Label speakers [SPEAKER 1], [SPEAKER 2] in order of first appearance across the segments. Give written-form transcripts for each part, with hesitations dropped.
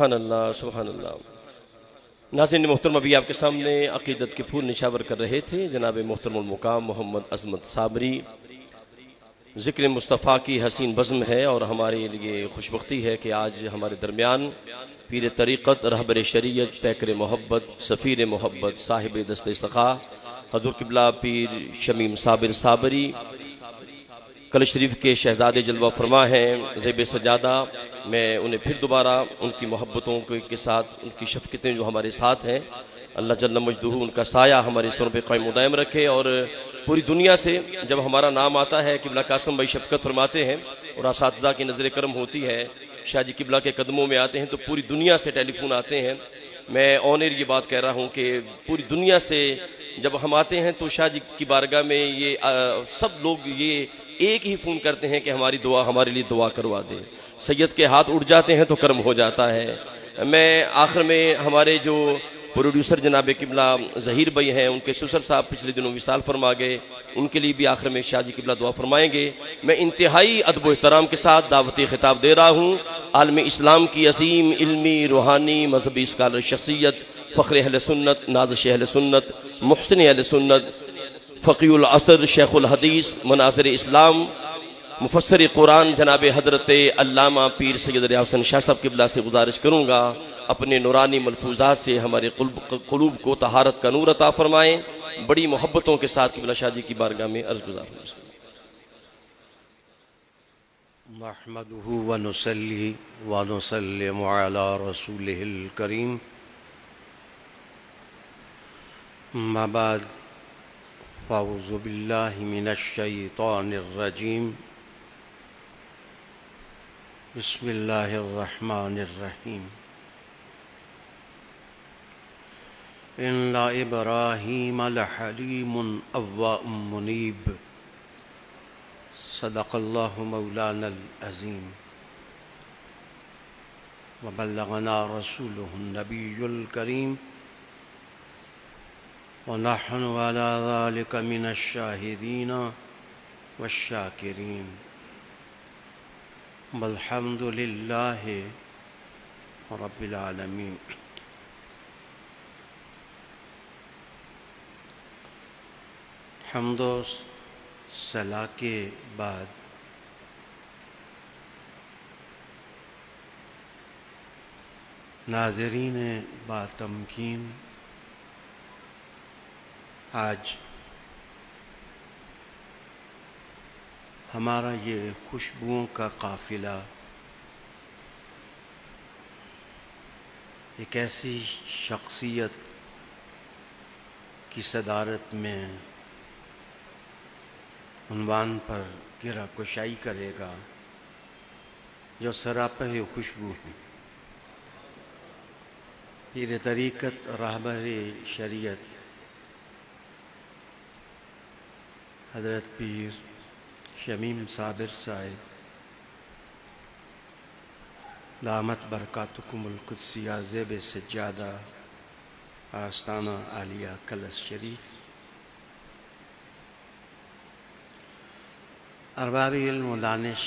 [SPEAKER 1] سبحان اللہ سبحان اللہ۔ ناظرین محترم، ابھی آپ کے سامنے عقیدت کے پھول نشاور کر رہے تھے جناب محترم المقام محمد عظمت صابری۔ ذکر مصطفیٰ کی حسین بزم ہے اور ہمارے لیے خوشبختی ہے کہ آج ہمارے درمیان پیر طریقت، رہبر شریعت، پیکر محبت، سفیر محبت، صاحب دست سخا حضور قبلہ پیر شمیم صابر صابری کل شریف کے شہزاد جلوہ فرما ہیں، زیب سجادہ۔ میں انہیں پھر دوبارہ ان کی محبتوں کے ساتھ، ان کی شفقتیں جو ہمارے ساتھ ہیں، اللہ جل مجدہ ان کا سایہ ہمارے سروں پہ قائم و دائم رکھے۔ اور پوری دنیا سے جب ہمارا نام آتا ہے، قبلہ قاسم بھائی شفقت فرماتے ہیں اور اساتذہ کی نظر کرم ہوتی ہے، شاہ جی قبلہ کے قدموں میں آتے ہیں تو پوری دنیا سے ٹیلی فون آتے ہیں۔ میں آن ایئر یہ بات کہہ رہا ہوں کہ پوری دنیا سے جب ہم آتے ہیں تو شاہ جی کی بارگاہ میں یہ سب لوگ یہ ایک ہی فون کرتے ہیں کہ ہماری دعا، ہمارے لیے دعا کروا دے۔ سید کے ہاتھ اٹھ جاتے ہیں تو کرم ہو جاتا ہے۔ میں آخر میں ہمارے جو پروڈیوسر جناب قبلہ ظہیر بھائی ہیں، ان کے سسر صاحب پچھلے دنوں وصال فرما گئے، ان کے لیے بھی آخر میں شاہ جی قبلہ دعا فرمائیں گے۔ میں انتہائی ادب و احترام کے ساتھ دعوتی خطاب دے رہا ہوں عالم اسلام کی عظیم علمی، روحانی، مذہبی اسکالر شخصیت، فخر اہل سنت، نازش اہل سنت، محسن اہل سنت، فقی العصر، شیخ الحدیث، مناظر اسلام، مفسر قرآن جناب حضرت علامہ پیر سید ریاض حسن شاہ صاحب قبلہ سے گزارش کروں گا اپنے نورانی ملفوظات سے ہمارے قلوب کو طہارت کا نور عطا فرمائیں۔ بڑی محبتوں کے ساتھ قبلہ شاہ جی کی بارگاہ میں عرض گزار ہوں۔
[SPEAKER 2] نحمده ونصلي ونسلم على رسوله الكريم، ما بعد، فاعوذ بالله من الشيطان الرجيم، بسم الله الرحمن الرحيم، إن إبراهيم لحليم أواه منيب، صدق الله مولانا العظيم، وبلغنا رسوله النبي الكريم، ونحن على ذلك من الشاهدين والشاكرين، والحمد لله رب العالمين۔ حمد و صلاح کے بعد ناظرین با تمکین، آج ہمارا یہ خوشبوؤں کا قافلہ ایک ایسی شخصیت کی صدارت میں عنوان پر گرہ کشائی کرے گا جو سراپہ خوشبو ہیں۔ پیر طریقت، رہبر شریعت حضرت پیر شمیم صابر صاحب دامت برکاتکم القدسیہ زیب سجادہ آستانہ عالیہ کلس شریف، ارباب علم و دانش،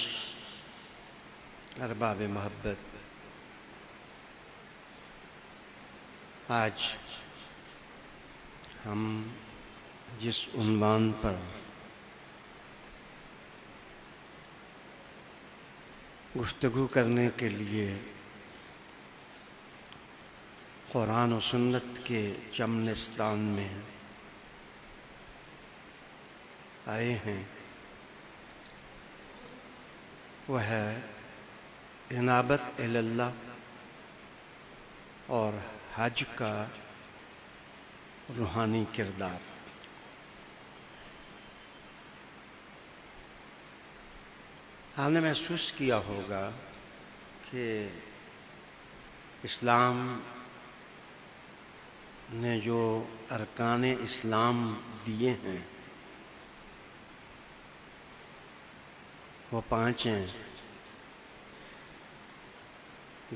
[SPEAKER 2] ارباب محبت، آج ہم جس عنوان پر گفتگو کرنے کے لیے قرآن و سنت کے چمنستان میں آئے ہیں، وہ ہے انابت اللہ اور حج کا روحانی کردار۔ آپ نے محسوس کیا ہوگا کہ اسلام نے جو ارکان اسلام دیے ہیں وہ 5 ہیں۔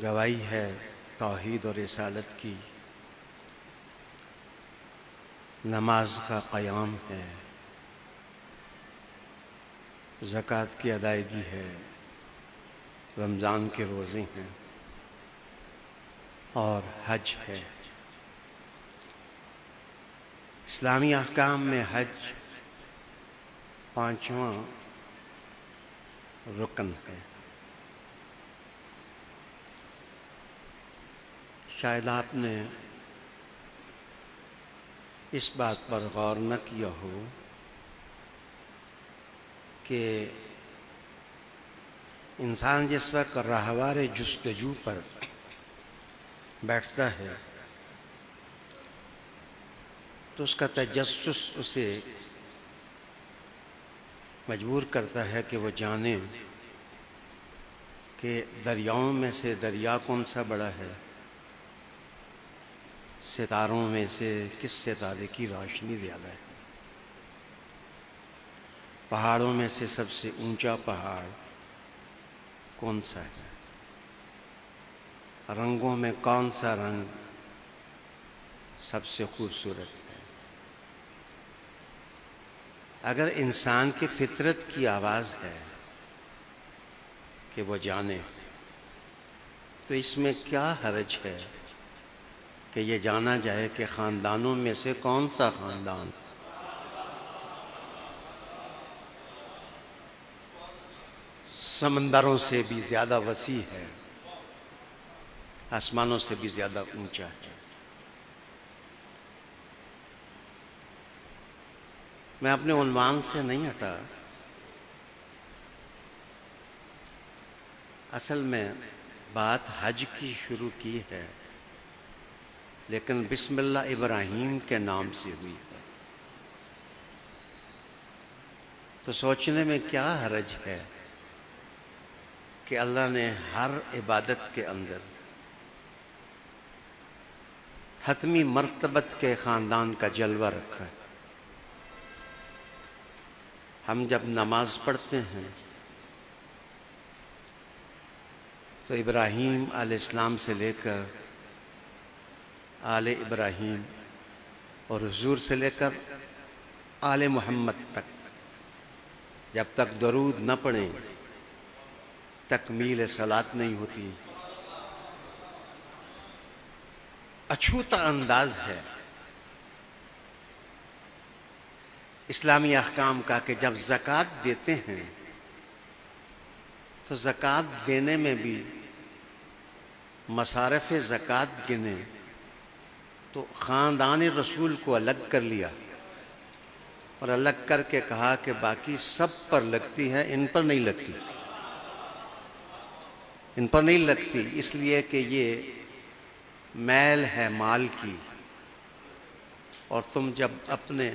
[SPEAKER 2] گواہی ہے توحید اور رسالت کی، نماز کا قیام ہے، زکوٰۃ کی ادائیگی ہے، رمضان کے روزے ہیں، اور حج ہے۔ اسلامی احکام میں حج پانچواں رکن ہے۔ شاید آپ نے اس بات پر غور نہ کیا ہو کہ انسان جس وقت راہوار جستجو پر بیٹھتا ہے تو اس کا تجسس اسے مجبور کرتا ہے کہ وہ جانے کہ دریاؤں میں سے دریا کون سا بڑا ہے، ستاروں میں سے کس ستارے کی روشنی زیادہ ہے، پہاڑوں میں سے سب سے اونچا پہاڑ کون سا ہے، رنگوں میں کون سا رنگ سب سے خوبصورت ہے۔ اگر انسان کی فطرت کی آواز ہے کہ وہ جانے، تو اس میں کیا حرج ہے کہ یہ جانا جائے کہ خاندانوں میں سے کون سا خاندان سمندروں سے بھی زیادہ وسیع ہے، آسمانوں سے بھی زیادہ اونچا ہے۔ میں اپنے عنوان سے نہیں ہٹا، اصل میں بات حج کی شروع کی ہے، لیکن بسم اللہ ابراہیم کے نام سے ہوئی ہے، تو سوچنے میں کیا حرج ہے کہ اللہ نے ہر عبادت کے اندر حتمی مرتبت کے خاندان کا جلوہ رکھا ہے۔ ہم جب نماز پڑھتے ہیں تو ابراہیم علیہ السلام سے لے کر آل ابراہیم اور حضور سے لے کر آل محمد تک جب تک درود نہ پڑھیں تکمیل صلاۃ نہیں ہوتی۔ اچھوتا انداز ہے اسلامی احکام کا کہ جب زکوٰۃ دیتے ہیں تو زکوٰۃ دینے میں بھی مصارف زکوٰۃ گنے تو خاندان رسول کو الگ کر لیا اور الگ کر کے کہا کہ باقی سب پر لگتی ہے، ان پر نہیں لگتی، ان پر نہیں لگتی، اس لیے کہ یہ میل ہے مال کی، اور تم جب اپنے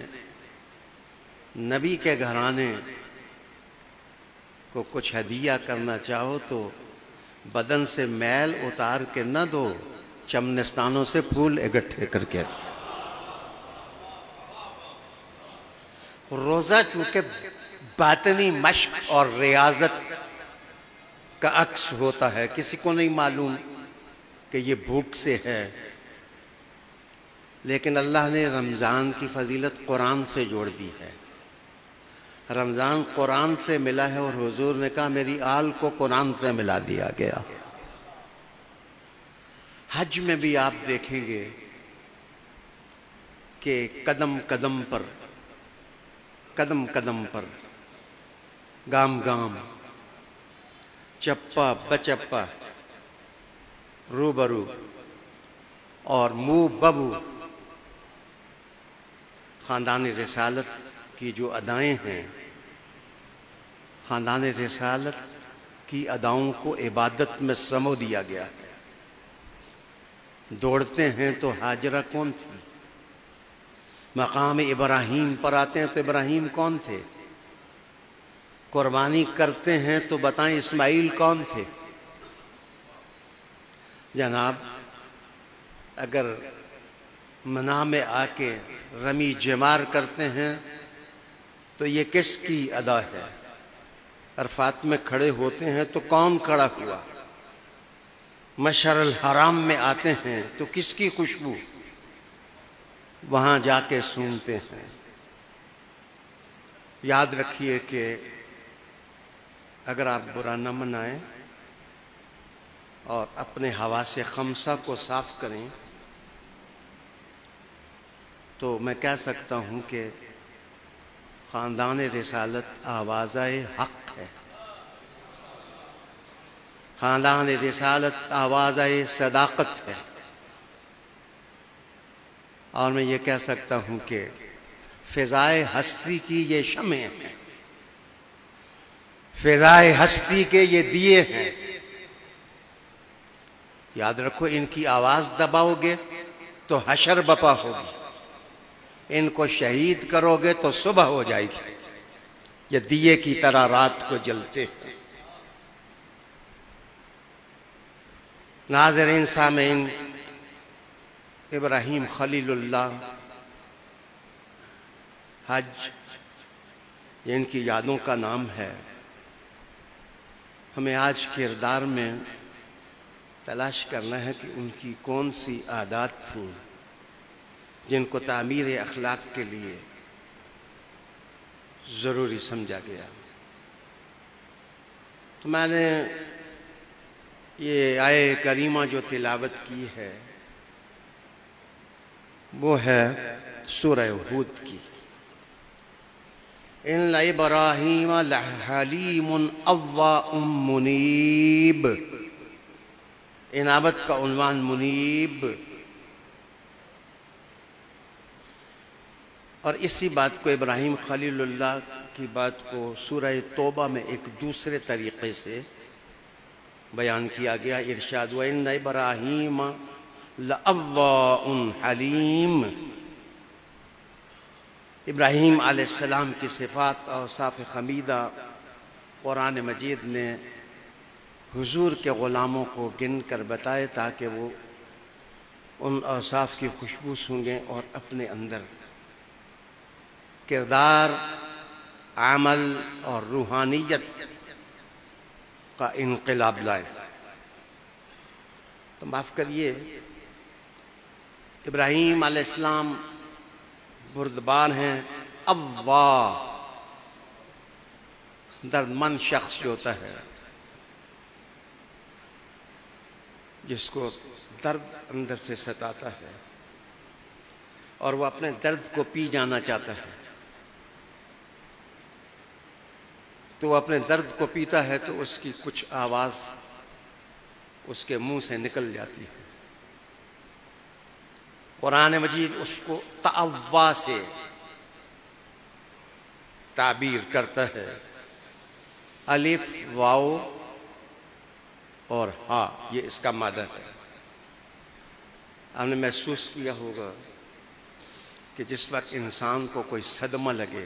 [SPEAKER 2] نبی کے گھرانے کو کچھ ہدیہ کرنا چاہو تو بدن سے میل اتار کے نہ دو، چمنستانوں سے پھول اکٹھے کر کے دو۔ روزہ چونکہ باطنی مشق اور ریاضت کا عکس ہوتا ہے، کسی کو نہیں معلوم کہ یہ بھوک سے ہے، لیکن اللہ نے رمضان کی فضیلت قرآن سے جوڑ دی ہے۔ رمضان قرآن سے ملا ہے اور حضور نے کہا میری آل کو قرآن سے ملا دیا گیا۔ حج میں بھی آپ دیکھیں گے کہ قدم قدم پر گام گام، چپا بچپا، روبرو اور منہ ببو خاندان رسالت کی جو ادائیں ہیں، خاندان رسالت کی اداؤں کو عبادت میں سمو دیا گیا ہے۔ دوڑتے ہیں تو ہاجرہ کون تھی؟ مقام ابراہیم پر آتے ہیں تو ابراہیم کون تھے؟ قربانی کرتے ہیں تو بتائیں اسماعیل کون تھے؟ جناب اگر منا میں آ کے رمی جمار کرتے ہیں تو یہ کس کی ادا ہے؟ عرفات میں کھڑے ہوتے ہیں تو کون کھڑا ہوا؟ مشعر الحرام میں آتے ہیں تو کس کی خوشبو وہاں جا کے سونگتے ہیں؟ یاد رکھیے کہ اگر آپ برا نہ منائیں اور اپنے حواس خمسہ کو صاف کریں تو میں کہہ سکتا ہوں کہ خاندان رسالت آوازہ حق ہے، خاندان رسالت آوازہ صداقت ہے، اور میں یہ کہہ سکتا ہوں کہ فضائے ہستی کی یہ شمع ہیں، فضائے ہستی کے یہ دیے ہیں۔ یاد رکھو، ان کی آواز دباؤ گے تو حشر بپا ہوگی، ان کو شہید کرو گے تو صبح ہو جائے گی، یہ دیے کی طرح رات کو جلتے ہیں۔ ناظرین سامعین، ابراہیم خلیل اللہ حج یہ ان کی یادوں کا نام ہے۔ ہمیں آج کردار میں تلاش کرنا ہے کہ ان کی کون سی عادات تھیں جن کو تعمیر اخلاق کے لیے ضروری سمجھا گیا۔ تو میں نے یہ آیے کریمہ جو تلاوت کی ہے وہ ہے سورہ ہود کی، ان ابراہیم لحلیم اوّاء منیب۔ انابت کا عنوان منیب، اور اسی بات کو ابراہیم خلیل اللہ کی بات کو سورہ توبہ میں ایک دوسرے طریقے سے بیان کیا گیا۔ ارشاد وَإِنَّ إِبْرَاهِيمَ لَأَوَّاءٌ حَلِيمٌ۔ ابراہیم علیہ السلام کی صفات اور اوصاف حمیدہ قرآن مجید نے حضور کے غلاموں کو گن کر بتائے تاکہ وہ ان اوصاف کی خوشبو سونگیں اور اپنے اندر کردار، عمل اور روحانیت کا انقلاب لائیں۔ تو معاف کریے، ابراہیم علیہ السلام بردبار ہیں، اوا دردمند شخص جو ہوتا ہے، جس کو درد اندر سے ستاتا ہے اور وہ اپنے درد کو پی جانا چاہتا ہے، تو وہ اپنے درد کو پیتا ہے تو اس کی کچھ آواز اس کے منہ سے نکل جاتی ہے۔ قرآن مجید اس کو تأوا سے تعبیر کرتا ہے، الف واو اور ہا یہ اس کا مادہ ہے۔ آپ نے محسوس کیا ہوگا کہ جس وقت انسان کو کوئی صدمہ لگے،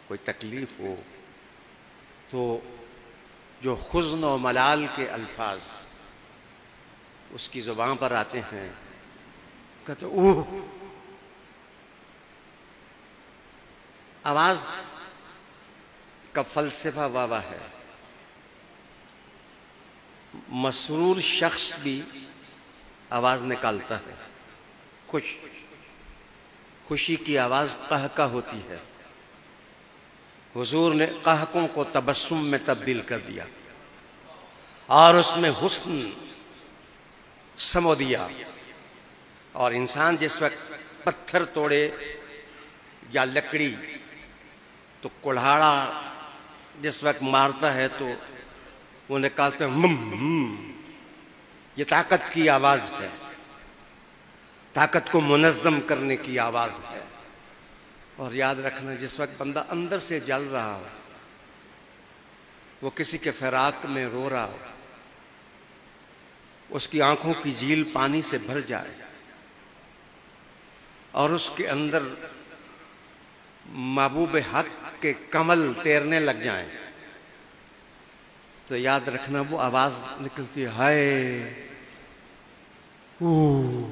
[SPEAKER 2] کوئی تکلیف ہو، تو جو حزن و ملال کے الفاظ اس کی زبان پر آتے ہیں، کہتے اوہ، آواز کا فلسفہ واوا ہے۔ مسرور شخص بھی آواز نکالتا ہے، خوشی کی آواز قہقہ ہوتی ہے۔ حضور نے قہقوں کو تبسم میں تبدیل کر دیا اور اس میں حسن سمو دیا، اور انسان جس وقت پتھر توڑے یا لکڑی تو کڑھاڑا جس وقت مارتا ہے تو وہ نکالتے ہیں، یہ طاقت کی آواز ہے، طاقت کو منظم کرنے کی آواز ہے۔ اور یاد رکھنا، جس وقت بندہ اندر سے جل رہا ہو، وہ کسی کے فراق میں رو رہا ہو، اس کی آنکھوں کی جھیل پانی سے بھر جائے اور اس کے اندر محبوب حق کے کمل تیرنے لگ جائیں، تو یاد رکھنا وہ آواز نکلتی ہے، ہائے اوہ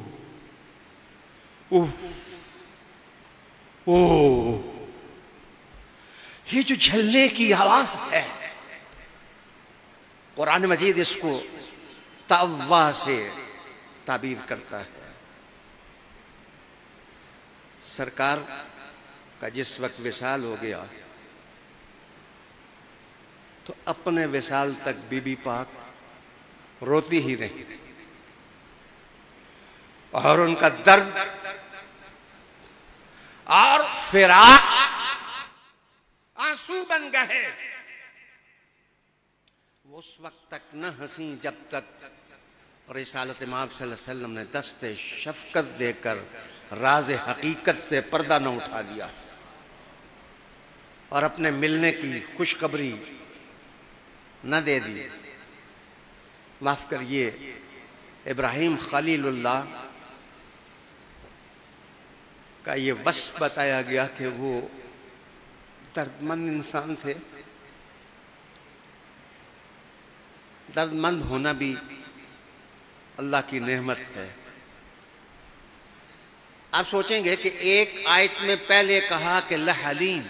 [SPEAKER 2] اوہ اوہ، یہ جو جھلنے کی آواز ہے، قرآن مجید اس کو تأوا سے تعبیر کرتا ہے۔ سرکار کا جس وقت وصال ہو گیا تو اپنے وصال تک بی بی پاک روتی ہی رہی، اور ان کا درد اور فراق آنسو بن گئے۔ وہ اس وقت تک نہ ہنسی جب تک رسالت امام صلی اللہ علیہ وسلم نے دست شفقت دے کر راز حقیقت سے پردہ نہ اٹھا دیا اور اپنے ملنے کی خوشخبری نہ دے دی۔ معاف کریے، ابراہیم خلیل اللہ کا یہ وصف بتایا گیا کہ وہ درد مند انسان تھے۔ درد مند ہونا بھی اللہ کی نعمت ہے۔ آپ سوچیں گے کہ ایک آیت میں پہلے کہا کہ لحلیم،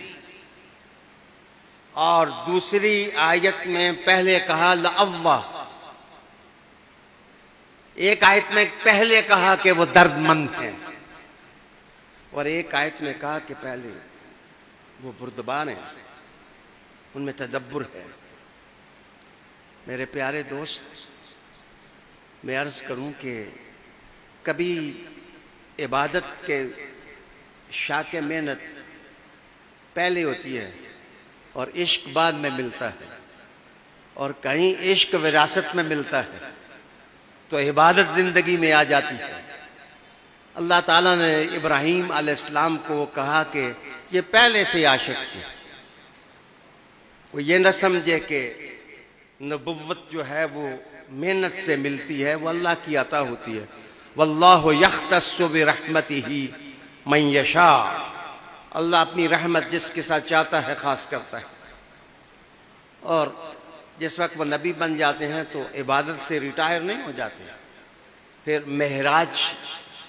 [SPEAKER 2] اور دوسری آیت میں پہلے کہا لأواہ۔ ایک آیت میں پہلے کہا کہ وہ درد مند ہیں، اور ایک آیت میں کہا کہ پہلے وہ بردبار ہیں، ان میں تدبر ہے۔ میرے پیارے دوست، میں عرض کروں کہ کبھی عبادت کے شاق محنت پہلے ہوتی ہے اور عشق بعد میں ملتا ہے، اور کہیں عشق وراثت میں ملتا ہے تو عبادت زندگی میں آ جاتی ہے۔ اللہ تعالیٰ نے ابراہیم علیہ السلام کو کہا کہ یہ پہلے سے عاشق تھے۔ وہ یہ نہ سمجھے کہ نبوت جو ہے وہ محنت سے ملتی ہے، وہ اللہ کی عطا ہوتی ہے۔ واللہ یختص برحمتہ من یشاء، اللہ اپنی رحمت جس کے ساتھ چاہتا ہے خاص کرتا ہے۔ اور جس وقت وہ نبی بن جاتے ہیں تو عبادت سے ریٹائر نہیں ہو جاتے، پھر معراج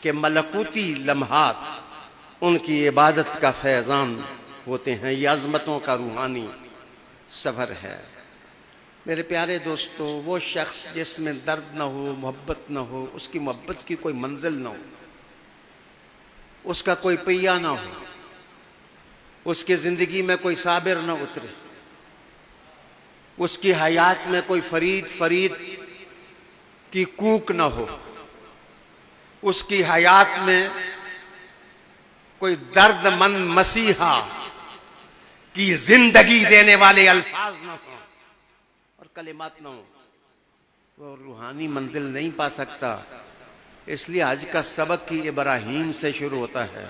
[SPEAKER 2] کے ملکوتی لمحات ان کی عبادت کا فیضان ہوتے ہیں۔ یہ عظمتوں کا روحانی سفر ہے۔ میرے پیارے دوستو، وہ شخص جس میں درد نہ ہو، محبت نہ ہو، اس کی محبت کی کوئی منزل نہ ہو، اس کا کوئی پہیہ نہ ہو، اس کی زندگی میں کوئی صابر نہ اترے، اس کی حیات میں کوئی فرید کی کوک نہ ہو، اس کی حیات میں کوئی درد مند مسیحا کی زندگی دینے والے الفاظ نہ ہوں اور کلمات نہ ہوں، وہ روحانی منزل نہیں پا سکتا۔ اس لیے آج کا سبق ہی ابراہیم سے شروع ہوتا ہے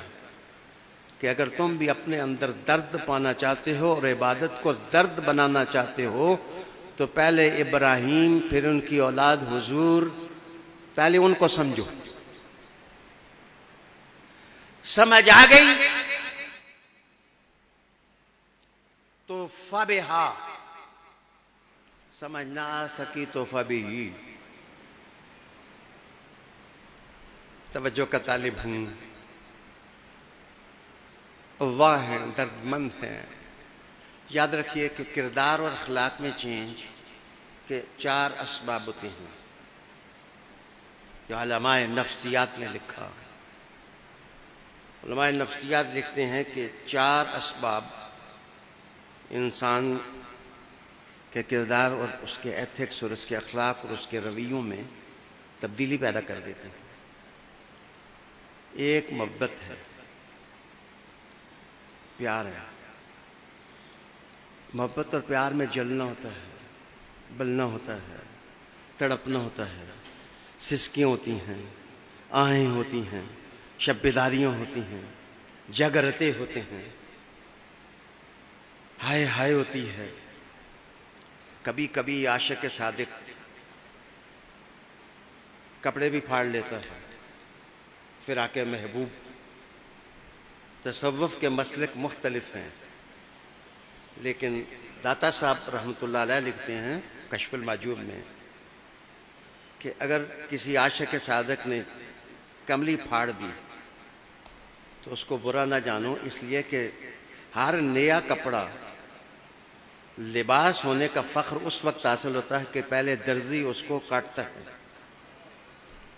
[SPEAKER 2] کہ اگر تم بھی اپنے اندر درد پانا چاہتے ہو اور عبادت کو درد بنانا چاہتے ہو تو پہلے ابراہیم، پھر ان کی اولاد حضور، پہلے ان کو سمجھو۔ سمجھ آ گئی تو فبہا، سمجھ نہ آ سکی تو فبہی۔ توجہ کا طالب ہوں، واہ ہیں، درد مند ہیں۔ یاد رکھیے کہ کردار اور اخلاق میں چینج کے 4 اسباب ہوتے ہیں جو علماء نفسیات نے لکھا۔ علماء نفسیات لکھتے ہیں کہ 4 اسباب انسان کے کردار اور اس کے ایتھکس اور اس کے اخلاق اور اس کے رویوں میں تبدیلی پیدا کر دیتے ہیں۔ ایک محبت ہے، پیار ہے۔ محبت اور پیار میں جلنا ہوتا ہے، بلنا ہوتا ہے، تڑپنا ہوتا ہے، سسکیاں ہوتی ہیں، آہیں ہوتی ہیں، شب بیداریاں ہوتی ہیں، جاگرتے ہوتے ہیں، ہائے ہائے ہوتی ہے۔ کبھی کبھی عاشق صادق کپڑے بھی پھاڑ لیتا ہے۔ فراق محبوب، تصوف کے مسلک مختلف ہیں، لیکن داتا صاحب رحمۃ اللہ علیہ لکھتے ہیں کشف المحجوب میں کہ اگر کسی عاشق صادق نے کملی پھاڑ دی تو اس کو برا نہ جانو، اس لیے کہ ہر نیا کپڑا لباس ہونے کا فخر اس وقت حاصل ہوتا ہے کہ پہلے درزی اس کو کاٹتا ہے۔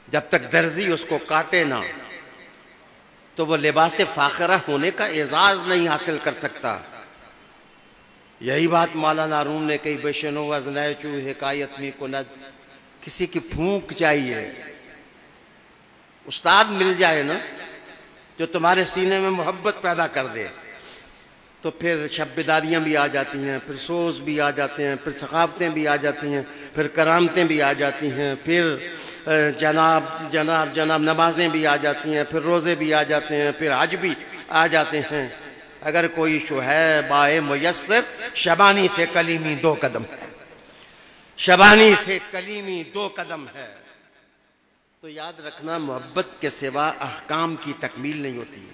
[SPEAKER 2] جب تک درزی اس کو کاٹے نہ تو وہ لباس فاخرہ ہونے کا اعزاز نہیں حاصل کر سکتا۔ یہی بات مولانا روم نے کہی، بشنو از نیچو حکایت می کند کسی کی پھونک چاہیے، استاد مل جائے نا جو تمہارے سینے میں محبت پیدا کر دے، تو پھر شب بیداریاں بھی آ جاتی ہیں، پھر سوز بھی آ جاتے ہیں، پھر ثقافتیں بھی آ جاتی ہیں، پھر کرامتیں بھی آ جاتی ہیں، پھر جناب جناب جناب نمازیں بھی آ جاتی ہیں، پھر روزے بھی آ جاتے ہیں، پھر حج بھی آ جاتے ہیں۔ اگر کوئی شہیب آئے میسر، شبانی سے کلیمی 2 قدم ہے، شبانی سے کلیمی 2 قدم ہے۔ تو یاد رکھنا، محبت کے سوا احکام کی تکمیل نہیں ہوتی۔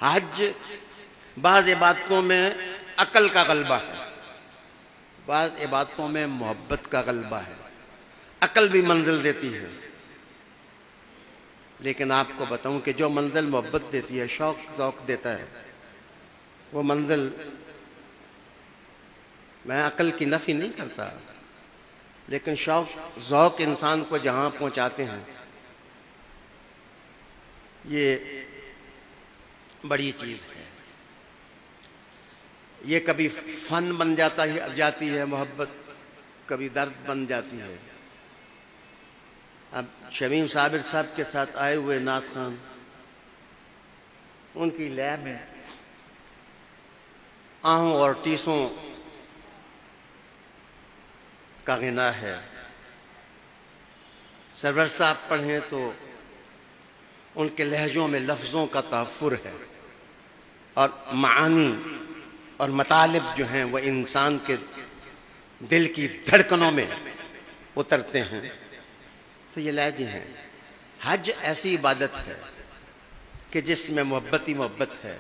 [SPEAKER 2] حج بعض عبادتوں میں عقل کا غلبہ ہے، بعض عبادتوں میں محبت کا غلبہ ہے۔ عقل بھی منزل دیتی ہے، لیکن آپ کو بتاؤں کہ جو منزل محبت دیتی ہے، شوق ذوق دیتا ہے، وہ منزل، میں عقل کی نفی نہیں کرتا، لیکن شوق ذوق انسان کو جہاں پہنچاتے ہیں، یہ بڑی چیز ہے۔ یہ کبھی فن بن جاتی ہے محبت، کبھی درد بن جاتی ہے۔ اب شمیم صابر صاحب کے ساتھ آئے ہوئے نعت خان، ان کی لے میں آہوں اور ٹیسوں کا غنا ہے۔ سرور صاحب پڑھیں تو ان کے لہجوں میں لفظوں کا تحفر ہے، اور معانی اور مطالب جو ہیں وہ انسان کے دل کی دھڑکنوں میں اترتے ہیں۔ تو یہ لہجے ہیں۔ حج ایسی عبادت ہے کہ جس میں محبت ہی محبت ہے۔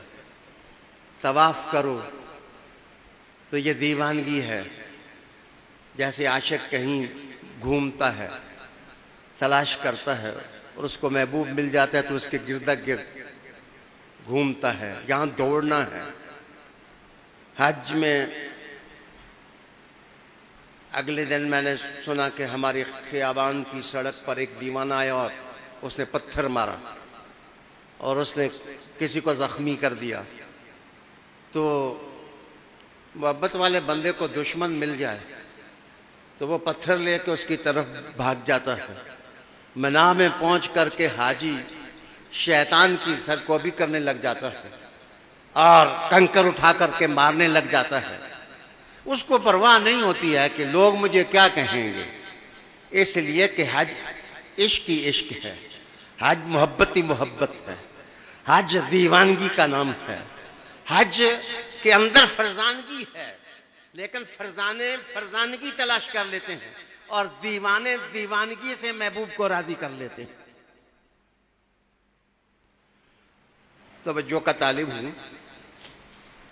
[SPEAKER 2] طواف کرو تو یہ دیوانگی ہے، جیسے عاشق کہیں گھومتا ہے، تلاش کرتا ہے، اور اس کو محبوب مل جاتا ہے تو اس کے گرد گرد گھومتا ہے۔ یہاں دوڑنا ہے۔ حج میں اگلے دن میں نے سنا کہ ہماری خیابان کی سڑک پر ایک دیوانہ آیا اور اس نے پتھر مارا اور اس نے کسی کو زخمی کر دیا۔ تو محبت والے بندے کو دشمن مل جائے تو وہ پتھر لے کے اس کی طرف بھاگ جاتا ہے۔ منا میں پہنچ کر کے حاجی شیطان کی سرکوبی کرنے لگ جاتا ہے اور کنکر اٹھا کر کے مارنے لگ جاتا ہے۔ اس کو پرواہ نہیں ہوتی ہے کہ لوگ مجھے کیا کہیں گے، اس لیے کہ حج عشق ہی عشق ہے، حج محبت ہی محبت ہے، حج دیوانگی کا نام ہے۔ حج کے اندر فرزانگی ہے، لیکن فرزانے فرزانگی تلاش کر لیتے ہیں اور دیوانے دیوانگی سے محبوب کو راضی کر لیتے ہیں۔ توجہ کا طالب ہوں،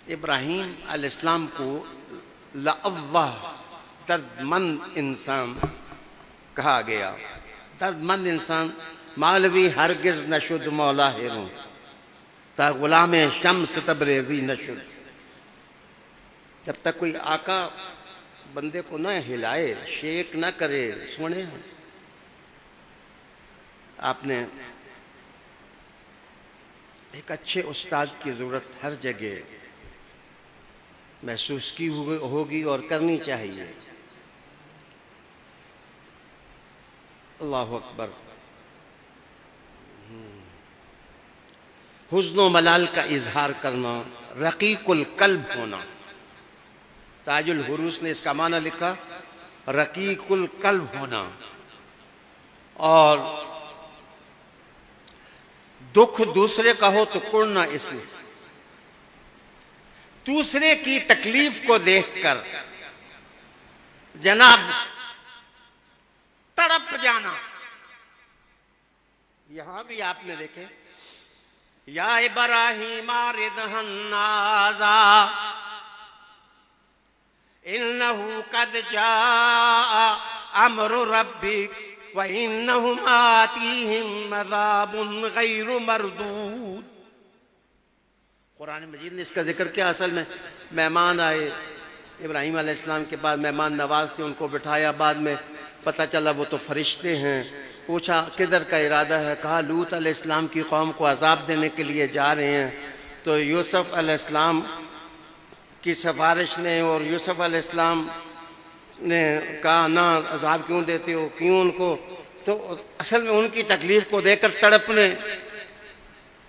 [SPEAKER 2] ابراہیم علیہ السلام کو لأواہ درد مند انسان کہا گیا۔ درد مند انسان، مولوی ہرگز نشد مولا ہیروں، تا غلام شمس تبریزی نشد۔ جب تک کوئی آقا بندے کو نہ ہلائے، شیک نہ کرے، سونے آپ نے ایک اچھے استاد کی ضرورت ہر جگہ محسوس کی ہوگی اور کرنی چاہیے۔ اللہ اکبر۔ حزن و ملال کا اظہار کرنا، رقیق القلب ہونا۔ تاج الحروس نے اس کا معنی لکھا، رقیق القلب ہونا، اور دکھ دوسرے کا ہو تو کڑنا اس میں، دوسرے کی تکلیف کو دیکھ کر جناب تڑپ جانا۔ یہاں بھی آپ نے دیکھے، یا ابراہیم ردہن نازا انہو قد جاء امر ربک وانہم آتیہم عذاب غیر مردود۔ قرآن مجید نے اس کا ذکر کیا؟ اصل میں مہمان آئے ابراہیم علیہ السلام کے بعد، مہمان نواز تھے، ان کو بٹھایا، بعد میں پتہ چلا وہ تو فرشتے ہیں۔ پوچھا کدھر کا ارادہ ہے؟ کہا لوط علیہ السلام کی قوم کو عذاب دینے کے لیے جا رہے ہیں۔ تو یوسف علیہ السلام کی سفارش نے اور یوسف علیہ السلام نے کہا نہ عذاب کیوں دیتے ہو، کیوں ان کو، تو اصل میں ان کی تکلیف کو دیکھ کر تڑپنے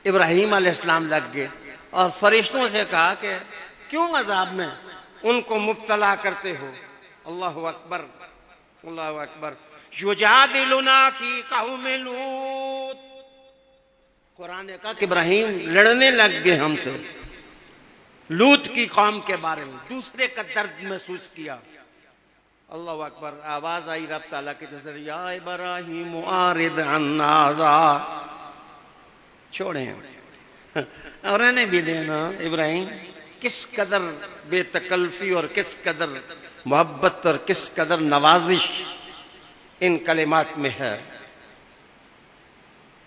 [SPEAKER 2] ابراہیم علیہ السلام لگ گئے اور فرشتوں سے کہا کہ کیوں عذاب میں ان کو مبتلا کرتے ہو؟ اللہ اکبر، اللہ اکبر۔ یجادلنا فی قوم لوط، قرآن نے کہا کہ ابراہیم لڑنے لگ گئے ہم سے لوط کی قوم کے بارے میں، دوسرے کا درد محسوس کیا۔ اللہ اکبر، آواز آئی رب تعالیٰ کی طرف سے، یا ابراہیم اعرض عن ھذا، چھوڑیں اور رہنے بھی دینا۔ ابراہیم کس قدر بے تکلفی اور کس قدر محبت اور کس قدر نوازش ان کلمات میں ہے۔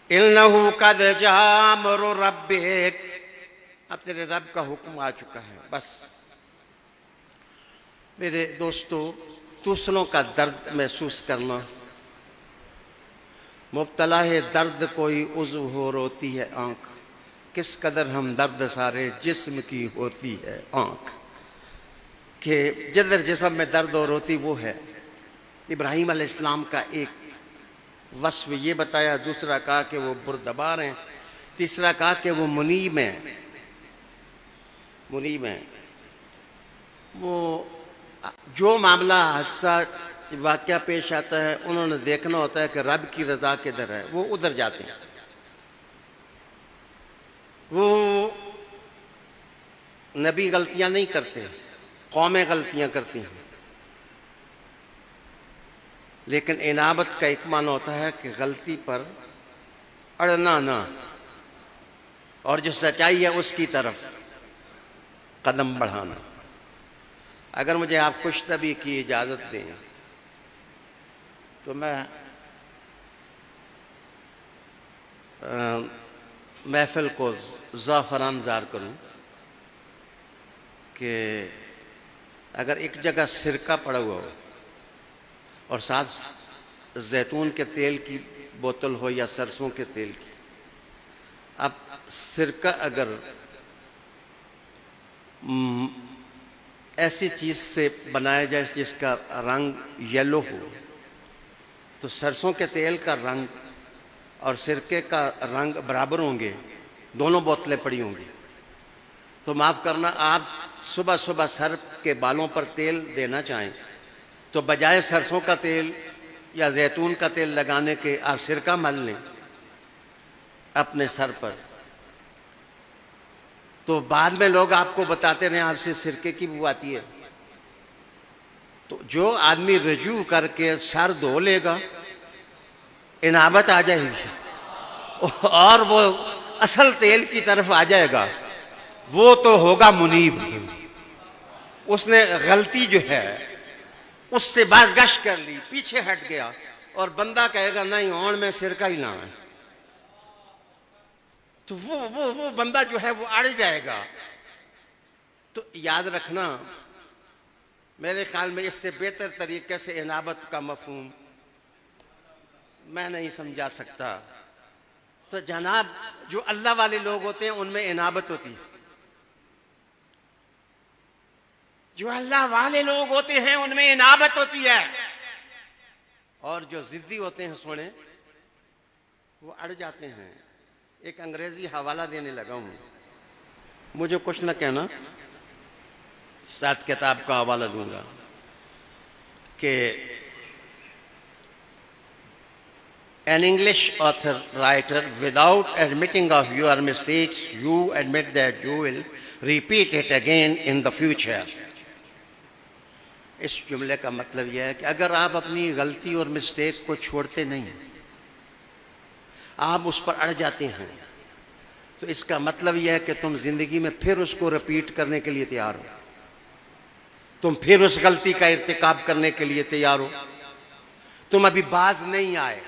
[SPEAKER 2] اِنَّهُ قَدْ جَاءَ أَمْرُ رَبِّكَ، اب تیرے رب کا حکم آ چکا ہے۔ بس میرے دوستو، دوسروں کا درد محسوس کرنا، مبتلا ہے درد کوئی عضو ہو روتی ہے آنکھ، کس قدر ہم درد سارے جسم کی ہوتی ہے آنکھ، کہ جدر جسم میں درد ہو روتی وہ ہے۔ ابراہیم علیہ السلام کا ایک وصف یہ بتایا، دوسرا کہا کہ وہ بردبار ہیں، تیسرا کہا کہ وہ منیب ہیں۔ منیب ہیں، وہ جو معاملہ حادثہ واقعہ پیش آتا ہے انہوں نے دیکھنا ہوتا ہے کہ رب کی رضا کدھر ہے، وہ ادھر جاتے ہیں۔ وہ نبی غلطیاں نہیں کرتے، قومیں غلطیاں کرتی ہیں، لیکن انابت کا ایک معنی ہوتا ہے کہ غلطی پر اڑنا نہ، اور جو سچائی ہے اس کی طرف قدم بڑھانا۔ اگر مجھے آپ خوش طبعی کی اجازت دیں تو میں محفل کو زعفران زار کروں کہ اگر ایک جگہ سرکہ پڑا ہوا ہو اور ساتھ زیتون کے تیل کی بوتل ہو یا سرسوں کے تیل کی، اب سرکہ اگر ایسی چیز سے بنایا جائے جس کا رنگ یلو ہو، تو سرسوں کے تیل کا رنگ اور سرکے کا رنگ برابر ہوں گے، دونوں بوتلیں پڑی ہوں گی، تو معاف کرنا، آپ صبح صبح سر کے بالوں پر تیل دینا چاہیں تو بجائے سرسوں کا تیل یا زیتون کا تیل لگانے کے آپ سرکہ مل لیں اپنے سر پر، تو بعد میں لوگ آپ کو بتاتے رہے آپ سے سرکے کی بو آتی ہے۔ تو جو آدمی رجوع کر کے سر دھو لے گا انابت آ جائے گی اور وہ اصل تیل کی طرف آ جائے گا، وہ تو ہوگا منیب۔ اس نے غلطی جو ہے اس سے بازگشت کر لی، پیچھے ہٹ گیا، اور بندہ کہے گا نہیں اون میں سرکہ ہی نہ ہے، تو وہ بندہ جو ہے وہ اڑ جائے گا۔ تو یاد رکھنا، میرے خیال میں اس سے بہتر طریقے سے انابت کا مفہوم میں نہیں سمجھا سکتا۔ تو جناب جو اللہ والے لوگ ہوتے ہیں ان میں انابت ہوتی ہے، جو اللہ والے لوگ ہوتے ہیں ان میں انابت ہوتی ہے، اور جو ضدی ہوتے ہیں سونے وہ اڑ جاتے ہیں۔ ایک انگریزی حوالہ دینے لگا ہوں، مجھے کچھ نہ کہنا، ساتھ کتاب کا حوالہ دوں گا کہ an English author writer, without admitting of your mistakes, you admit that you will repeat it again in the future. اس جملے کا مطلب یہ ہے کہ اگر آپ اپنی غلطی اور مسٹیک کو چھوڑتے نہیں، آپ اس پر اڑ جاتے ہیں، تو اس کا مطلب یہ ہے کہ تم زندگی میں پھر اس کو رپیٹ کرنے کے لیے تیار ہو، تم پھر اس غلطی کا ارتکاب کرنے کے لیے تیار ہو، تم ابھی باز نہیں آئے۔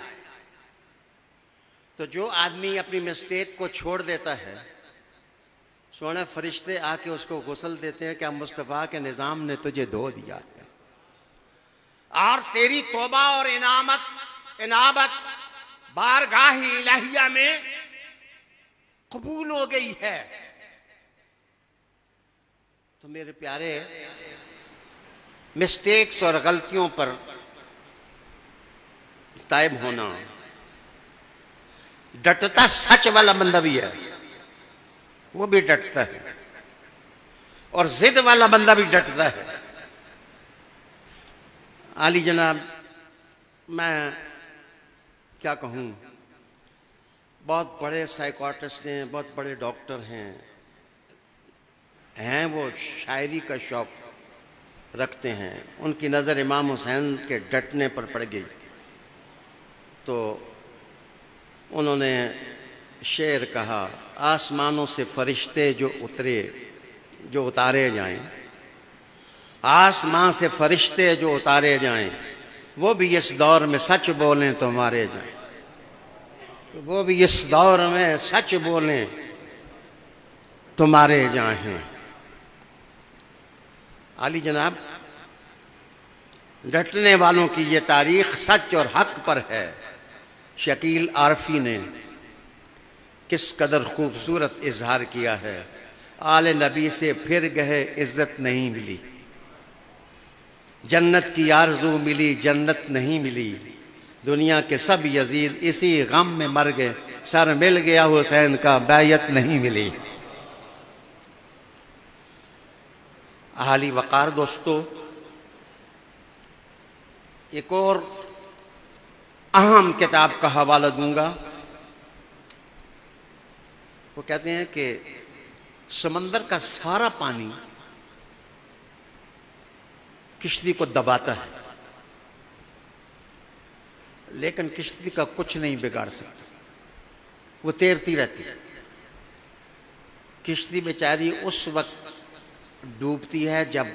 [SPEAKER 2] تو جو آدمی اپنی مسٹیک کو چھوڑ دیتا ہے، سونے فرشتے آ کے اس کو غسل دیتے ہیں کہ اب مصطفیٰ کے نظام نے تجھے دھو دیا ہے اور تیری توبہ اور انابت بارگاہ الہیہ میں قبول ہو گئی ہے۔ تو میرے پیارے، مسٹیکس اور غلطیوں پر تائب ہونا. ڈٹتا سچ والا بندہ بھی ہے، وہ بھی ڈٹتا ہے، اور ضد والا بندہ بھی ڈٹتا ہے. عالی جناب، میں کیا کہوں، بہت بڑے سائیکاٹرسٹ ہیں، بہت بڑے ڈاکٹر ہیں وہ شاعری کا شوق رکھتے ہیں. ان کی نظر امام حسین کے ڈٹنے پر پڑ گئی تو انہوں نے شعر کہا: آسمانوں سے فرشتے جو اتارے جائیں، آسمان سے فرشتے جو اتارے جائیں، وہ بھی اس دور میں سچ بولیں تو مارے جائیں. وہ بھی اس دور میں سچ بولیں تو مارے جائیں. عالی جناب، ڈٹنے والوں کی یہ تاریخ سچ اور حق پر ہے. شکیل عارفی نے کس قدر خوبصورت اظہار کیا ہے: آل نبی سے پھر گئے عزت نہیں ملی، جنت کی آرزو ملی جنت نہیں ملی، دنیا کے سب یزید اسی غم میں مر گئے، سر مل گیا حسین کا بیعت نہیں ملی. اہالی وقار دوستو، ایک اور اہم کتاب کا حوالہ دوں گا. وہ کہتے ہیں کہ سمندر کا سارا پانی کشتی کو دباتا ہے، لیکن کشتی کا کچھ نہیں بگاڑ سکتا، وہ تیرتی رہتی ہے. کشتی بیچاری اس وقت ڈوبتی ہے جب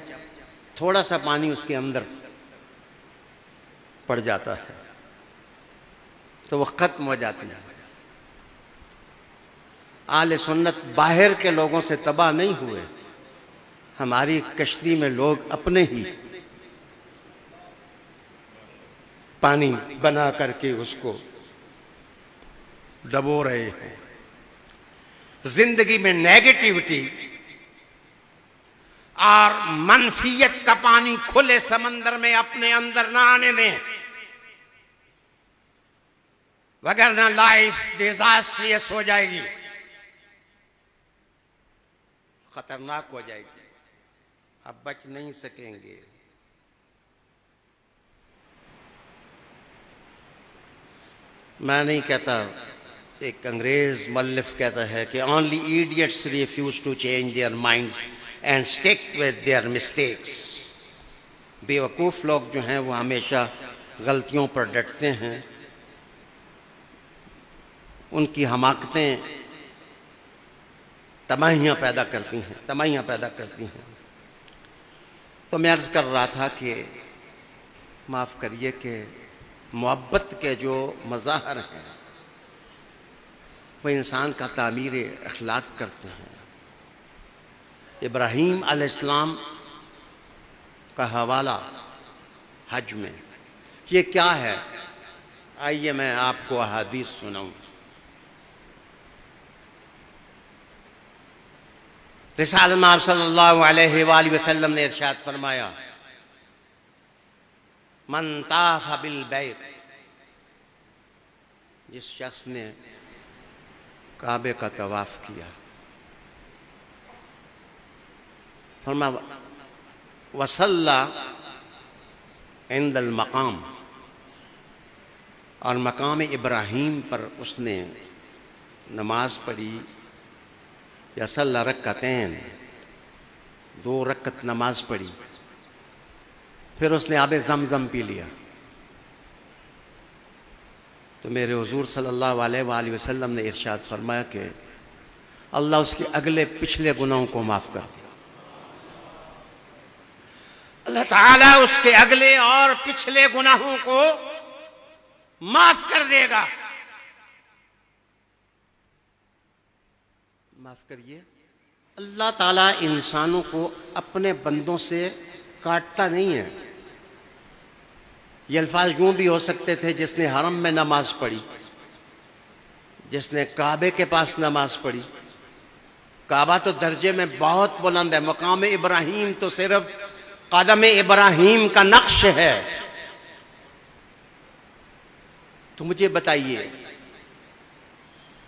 [SPEAKER 2] تھوڑا سا پانی اس کے اندر پڑ جاتا ہے تو وہ ختم ہو جاتی ہے. اہل سنت باہر کے لوگوں سے تباہ نہیں ہوئے، ہماری کشتی میں لوگ اپنے ہی پانی بنا کر کے اس کو ڈبو رہے ہیں. زندگی میں نیگیٹیوٹی اور منفیت کا پانی کھلے سمندر میں اپنے اندر نہ آنے دیں، وگرنہ لائف ڈیزاسٹریس ہو جائے گی، خطرناک ہو جائے گی، اب بچ نہیں سکیں گے. میں نہیں کہتا، ایک انگریز مؤلف کہتا ہے کہ only idiots refuse to change their minds and stick with their mistakes. بیوقوف لوگ جو ہیں وہ ہمیشہ غلطیوں پر ڈٹتے ہیں، ان کی حماقتیں تباہیاں پیدا کرتی ہیں. تو میں عرض کر رہا تھا کہ معاف کریے کہ محبت کے جو مظاہر ہیں وہ انسان کا تعمیر اخلاق کرتے ہیں. ابراہیم علیہ السلام کا حوالہ حج میں یہ کیا ہے؟ آئیے میں آپ کو احادیث سناؤں. رسالت میں آپ صلی اللہ علیہ وآلہ وسلم نے ارشاد فرمایا: من طاف بالبیت، جس شخص نے کعبے کا طواف کیا، فرمایا وصلی عند المقام، اور مقام ابراہیم پر اس نے نماز پڑھی، یا صلی رکعتین، 2 رکعت نماز پڑھی، پھر اس نے آب زمزم پی لیا، تو میرے حضور صلی اللہ علیہ وآلہ وسلم نے ارشاد فرمایا کہ اللہ اس کے اگلے پچھلے گناہوں کو معاف کر دے. اللہ تعالیٰ اس کے اگلے اور پچھلے گناہوں کو معاف کر دے گا. معاف کریے، اللہ تعالیٰ انسانوں کو اپنے بندوں سے کاٹتا نہیں ہے. یہ الفاظ یوں بھی ہو سکتے تھے: جس نے حرم میں نماز پڑھی، جس نے کعبے کے پاس نماز پڑھی. کعبہ تو درجے میں بہت بلند ہے، مقام ابراہیم تو صرف قدم ابراہیم کا نقش ہے. تو مجھے بتائیے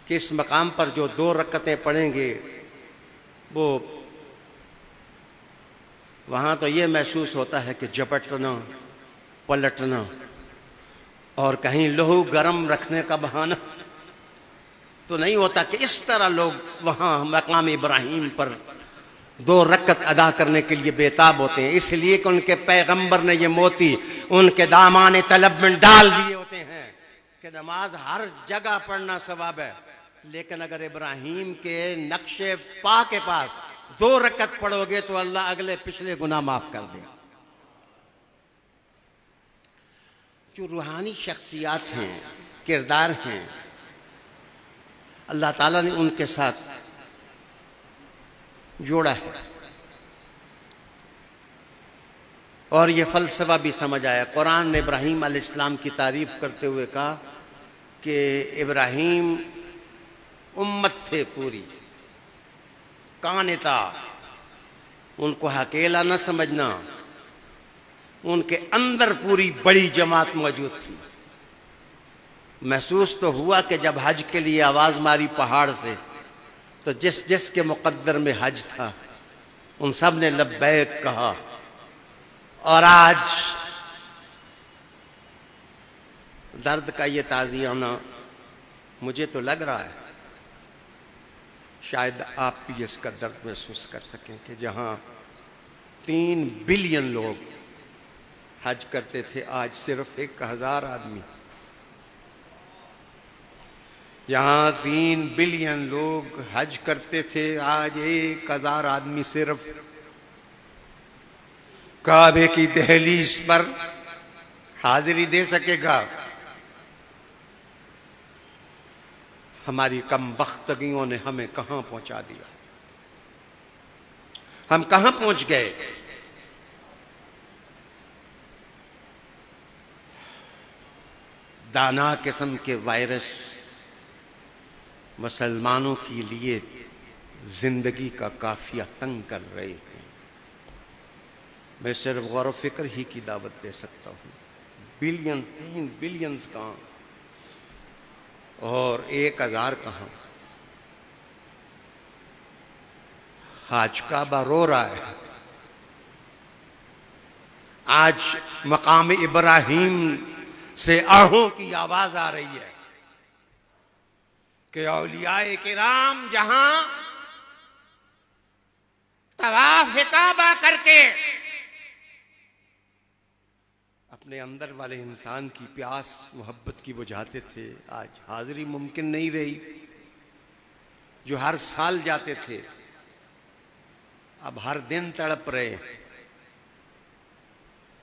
[SPEAKER 2] کہ اس مقام پر جو 2 رکعتیں پڑھیں گے وہ وہاں تو یہ محسوس ہوتا ہے کہ جھپٹنا، پلٹنا اور کہیں لہو گرم رکھنے کا بہانہ تو نہیں ہوتا کہ اس طرح لوگ وہاں مقام ابراہیم پر 2 رکعت ادا کرنے کے لیے بےتاب ہوتے ہیں. اس لیے کہ ان کے پیغمبر نے یہ موتی ان کے دامان طلب میں ڈال دیے ہوتے ہیں کہ نماز ہر جگہ پڑھنا ثواب ہے، لیکن اگر ابراہیم کے نقش پا کے پاس 2 رکعت پڑھو گے تو اللہ اگلے پچھلے گناہ معاف کر دے. جو روحانی شخصیات ہیں، کردار ہیں، اللہ تعالیٰ نے ان کے ساتھ جوڑا ہے اور یہ فلسفہ بھی سمجھ آیا. قرآن نے ابراہیم علیہ السلام کی تعریف کرتے ہوئے کہا کہ ابراہیم امت تھے پوری، قانتا، ان کو اکیلا نہ سمجھنا، ان کے اندر پوری بڑی جماعت موجود تھی. محسوس تو ہوا کہ جب حج کے لیے آواز ماری پہاڑ سے تو جس جس کے مقدر میں حج تھا ان سب نے لبیک کہا. اور آج درد کا یہ تعزیانہ مجھے تو لگ رہا ہے شاید آپ بھی اس کا درد محسوس کر سکیں کہ جہاں 3 بلین لوگ حج کرتے تھے آج صرف 1000 آدمی. جہاں 3 بلین لوگ حج کرتے تھے آج 1000 آدمی صرف کعبے کی دہلیز پر حاضری دے سکے گا. ہماری کم بختگیوں نے ہمیں کہاں پہنچا دیا، ہم کہاں پہنچ گئے. دانا قسم کے وائرس مسلمانوں کے لیے زندگی کا قافیہ تنگ کر رہے ہیں. میں صرف غور و فکر ہی کی دعوت دے سکتا ہوں. 3 بلینز کہاں اور 1000 کہاں. آج کعبہ رو رہا ہے. آج مقام ابراہیم سے آہوں کی آواز آ رہی ہے کہ اولیاء کرام جہاں طواف کعبہ کر کے اپنے اندر والے انسان کی پیاس محبت کی بجھاتے تھے، آج حاضری ممکن نہیں رہی. جو ہر سال جاتے تھے اب ہر دن تڑپ رہے.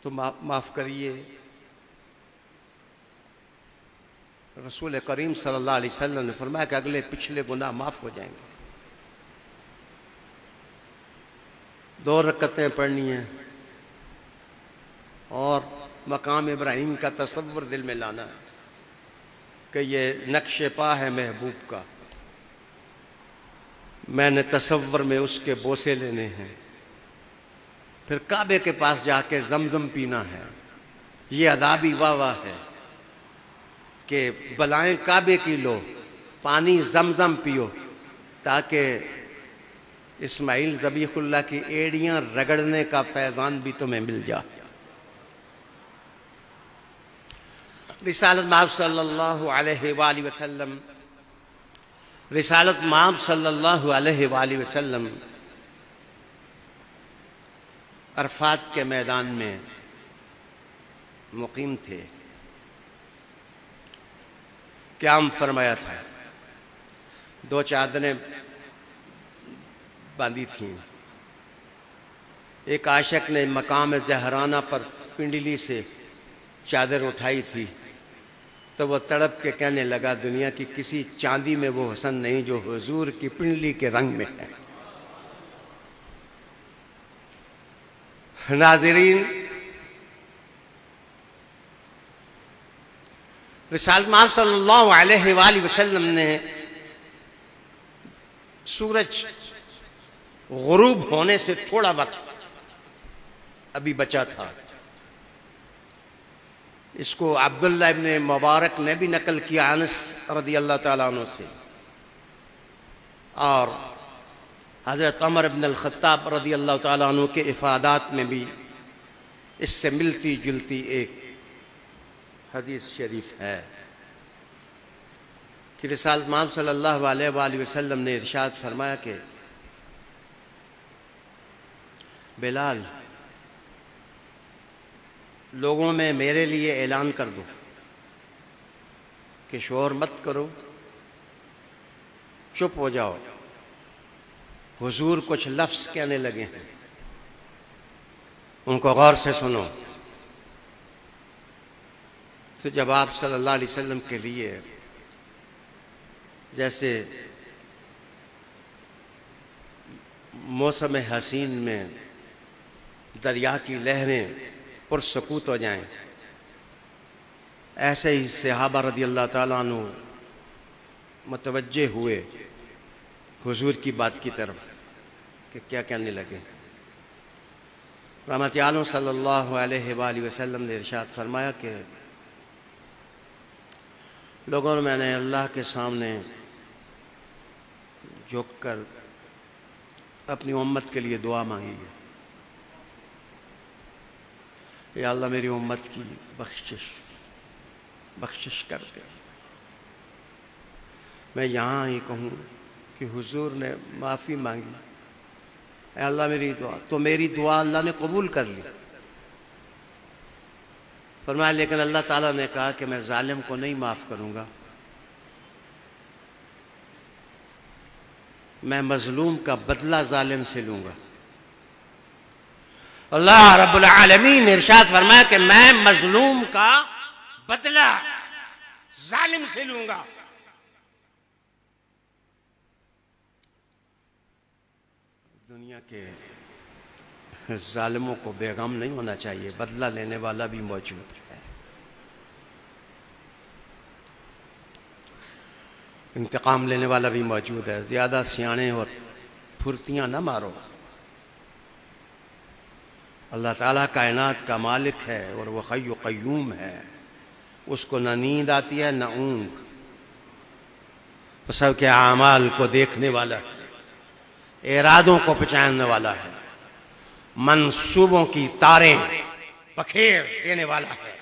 [SPEAKER 2] تو معاف کریے، رسول کریم صلی اللہ علیہ وسلم نے فرمایا کہ اگلے پچھلے گناہ معاف ہو جائیں گے. 2 رکعتیں پڑھنی ہیں اور مقام ابراہیم کا تصور دل میں لانا ہے کہ یہ نقش پا ہے محبوب کا. میں نے تصور میں اس کے بوسے لینے ہیں، پھر کعبے کے پاس جا کے زمزم پینا ہے. یہ ادابی واہ واہ ہے کہ بلائیں کعبے کی لو، پانی زمزم پیو، تاکہ اسماعیل ذبیح اللہ کی ایڑیاں رگڑنے کا فیضان بھی تمہیں مل جائے. رسالت مآب صلی اللہ علیہ وآلہ وسلم، رسالت مآب صلی اللہ علیہ وآلہ وسلم عرفات کے میدان میں مقیم تھے. قیام فرمایا تھا، 2 چادریں باندھی تھیں. ایک عاشق نے مقام زہرانہ پر پنڈلی سے چادر اٹھائی تھی تو وہ تڑپ کے کہنے لگا دنیا کی کسی چاندی میں وہ حسن نہیں جو حضور کی پنڈلی کے رنگ میں ہے. ناظرین، رسالت مآب صلی اللہ علیہ وآلہ وسلم نے سورج غروب ہونے سے تھوڑا وقت ابھی بچا تھا۔ اس کو عبداللہ ابن مبارک نے بھی نقل کیا انس رضی اللہ تعالیٰ عنہ سے، اور حضرت عمر بن الخطاب رضی اللہ تعالیٰ عنہ کے افادات میں بھی اس سے ملتی جلتی ایک حدیث شریف ہے کہ رسالت مآب صلی اللہ علیہ وآلہ وسلم نے ارشاد فرمایا کہ بلال، لوگوں میں میرے لیے اعلان کر دو کہ شور مت کرو، چپ ہو جاؤ، حضور کچھ لفظ کہنے لگے ہیں، ان کو غور سے سنو۔ تو جب آپ صلی اللہ علیہ وسلم کے لیے جیسے موسم حسین میں دریا کی لہریں پرسکوت ہو جائیں، ایسے ہی صحابہ رضی اللہ تعالیٰ عنہ متوجہ ہوئے حضور کی بات کی طرف کہ کیا کہنے لگے۔ رحمت عالم صلی اللہ علیہ وآلہ وسلم نے ارشاد فرمایا کہ لوگوں نے، میں نے اللہ کے سامنے جھک کر اپنی امت کے لیے دعا مانگی ہے، یا اللہ میری امت کی بخشش کر دے۔ میں یہاں ہی کہوں کہ حضور نے معافی مانگی، اے اللہ میری دعا، تو میری دعا اللہ نے قبول کر لی۔ فرمایا لیکن اللہ تعالیٰ نے کہا کہ میں ظالم کو نہیں معاف کروں گا، میں مظلوم کا بدلہ ظالم سے لوں گا۔ اللہ رب العالمین نے ارشاد فرمایا کہ میں مظلوم کا بدلہ ظالم سے لوں گا۔ دنیا کے ظالموں کو بے غم نہیں ہونا چاہیے، بدلہ لینے والا بھی موجود ہے، انتقام لینے والا بھی موجود ہے۔ زیادہ سیانے اور پھرتیاں نہ مارو۔ اللہ تعالیٰ کائنات کا مالک ہے اور وہ حی و قیوم ہے، اس کو نہ نیند آتی ہے نہ اونگ، وہ سب کے اعمال کو دیکھنے والا ہے، ارادوں کو پہچاننے والا ہے، منصوبوں کی تاریں بکھیر دینے والا ہے۔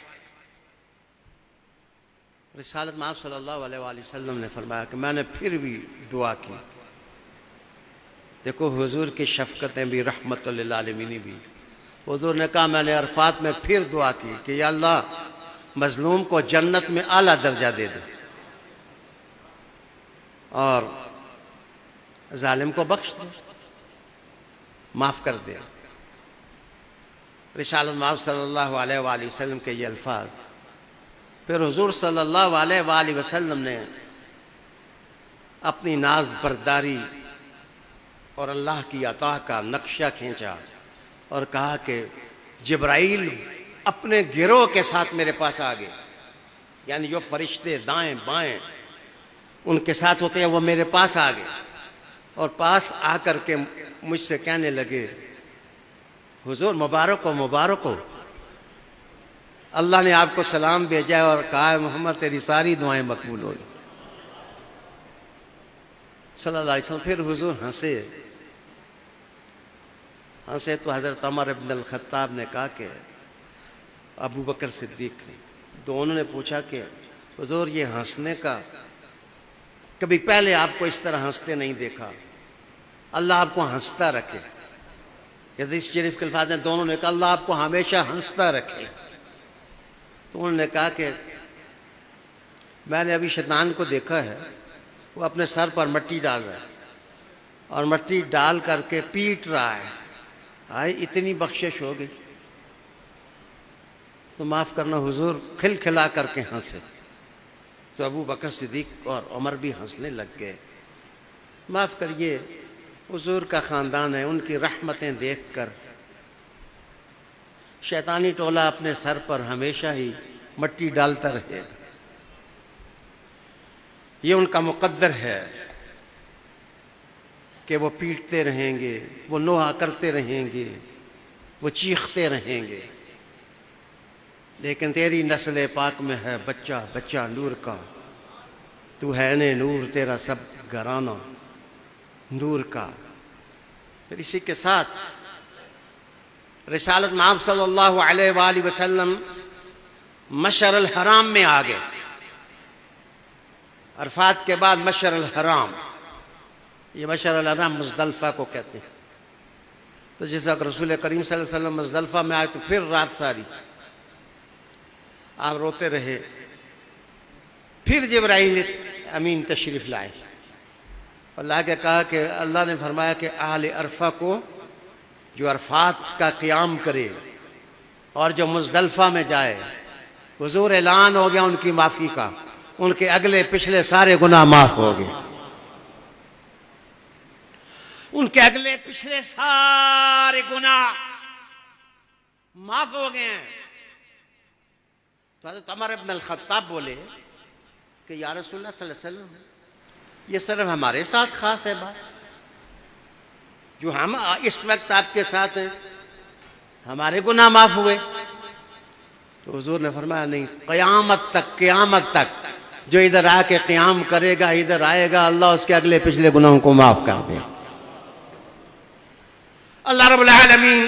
[SPEAKER 2] رسالت مآب صلی اللہ علیہ وآلہ وسلم نے فرمایا کہ میں نے پھر بھی دعا کی۔ دیکھو حضور کی شفقتیں بھی، رحمت للعالمین بھی۔ حضور نے کہا میں نے عرفات میں پھر دعا کی کہ یا اللہ مظلوم کو جنت میں اعلیٰ درجہ دے دے اور ظالم کو بخش دے، معاف کر دے۔ رسالت مآب صلی اللہ علیہ وآلہ وسلم کے یہ الفاظ، پھر حضور صلی اللہ علیہ وآلہ وسلم نے اپنی ناز برداری اور اللہ کی عطا کا نقشہ کھینچا اور کہا کہ جبرائیل اپنے گروہ کے ساتھ میرے پاس آ گئے، یعنی جو فرشتے دائیں بائیں ان کے ساتھ ہوتے ہیں وہ میرے پاس آ گئے، اور پاس آ کر کے مجھ سے کہنے لگے حضور مبارک ہو، مبارک ہو، اللہ نے آپ کو سلام بھیجا ہے اور کہا ہے محمد تیری ساری دعائیں مقبول ہوئی صلی اللہ علیہ وسلم۔ پھر حضور ہنسے تو حضرت عمر بن الخطاب نے کہا کہ ابو بکر صدیق نے، دونوں نے پوچھا کہ حضور یہ ہنسنے کا کبھی پہلے آپ کو اس طرح ہنستے نہیں دیکھا، اللہ آپ کو ہنستا رکھے۔ حدیث شریف کے الفاظ ہیں، دونوں نے کہا اللہ آپ کو ہمیشہ ہنستا رکھے۔ تو انہوں نے کہا کہ میں نے ابھی شیطان کو دیکھا ہے، وہ اپنے سر پر مٹی ڈال رہا ہے اور مٹی ڈال کر کے پیٹ رہا ہے، آئے اتنی بخشش ہو گئی تو معاف کرنا حضور کھل کھلا کر کے ہنسے۔ تو ابو بکر صدیق اور عمر بھی ہنسنے لگ گئے۔ معاف کریے، حضور کا خاندان ہے، ان کی رحمتیں دیکھ کر شیطانی ٹولہ اپنے سر پر ہمیشہ ہی مٹی ڈالتا رہے گا، یہ ان کا مقدر ہے کہ وہ پیٹتے رہیں گے، وہ نوحہ کرتے رہیں گے، وہ چیختے رہیں گے، لیکن تیری نسل پاک میں ہے بچہ بچہ نور کا، تو ہے نے نور، تیرا سب گھرانہ نور کا۔ پھر اسی کے ساتھ رسالت مآب صلی اللہ علیہ وآلہ وسلم مشعر الحرام میں آ گئے۔ عرفات کے بعد مشعر الحرام، یہ مشعر الحرام مزدلفہ کو کہتے ہیں۔ تو جس وقت رسول کریم صلی اللہ علیہ وسلم مزدلفہ میں آئے تو پھر رات ساری آپ روتے رہے۔ پھر جبرائیل امین تشریف لائے، اللہ کے کہا کہ اللہ نے فرمایا کہ اہل عرفہ کو جو عرفات کا قیام کرے اور جو مزدلفہ میں جائے، حضور اعلان ہو گیا ان کی معافی کا، ان کے اگلے پچھلے سارے گناہ معاف ہو گئے، ان کے اگلے پچھلے سارے گناہ معاف ہو گئے ہیں۔ تو حضرت عمر ابن الخطاب بولے کہ یا رسول اللہ صلی اللہ علیہ وسلم، یہ صرف ہمارے ساتھ خاص ہے بات، جو ہم اس وقت آپ کے ساتھ ہیں، ہمارے گناہ معاف ہوئے؟ تو حضور نے فرمایا نہیں، قیامت تک جو ادھر آ کے قیام کرے گا، ادھر آئے گا، اللہ اس کے اگلے پچھلے گناہوں کو معاف کر دے گا۔ اللہ رب العالمین